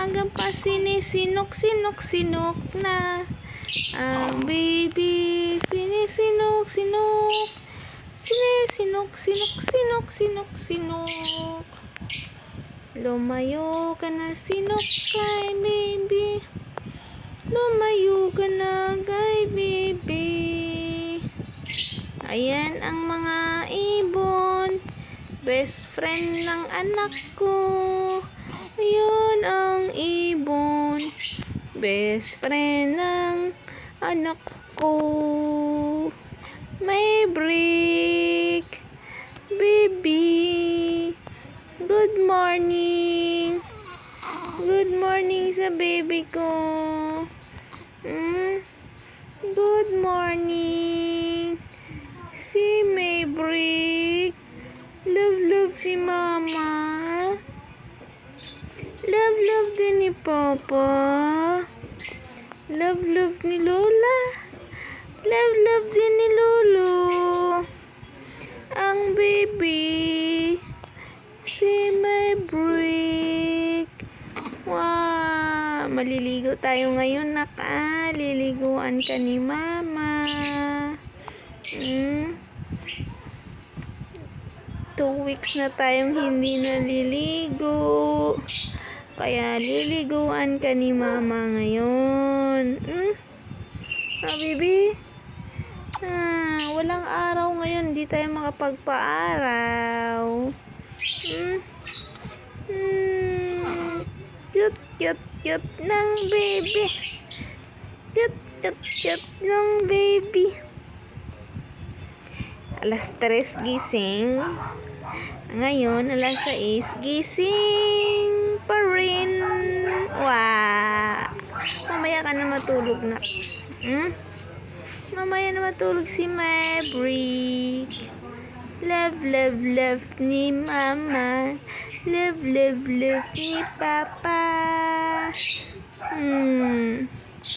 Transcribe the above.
maagang pa sinisinok na ang baby. Sinisinok. Lumayo ka na, sinok kay baby. Lumayo ka na kay baby. Ayan ang mga ibon, best friend ng anak ko. Ayan ang ibon, best friend ng anak ko. May break, baby. Good morning. Good morning sa baby ko. Good morning. Si Maybrick. Love ni mama. Love din ni papa. Love ni lola. Love din ni lolo. Ang baby. Si Maybrick. Wow, maliligo tayo ngayon, nak. Liliguan ka ni mama. 2 weeks na tayong hindi naliligo. Kaya liliguan ka ni mama ngayon. Baby? Walang araw ngayon. Hindi tayo makapagpa-araw. Cute ng baby. Cute ng baby. Alas 3 gising. Ngayon, alas 6 gising pa rin. Wow! Mamaya ka na matulog na. Mamaya na matulog si Maybrick. Love ni mama. Love ni papa.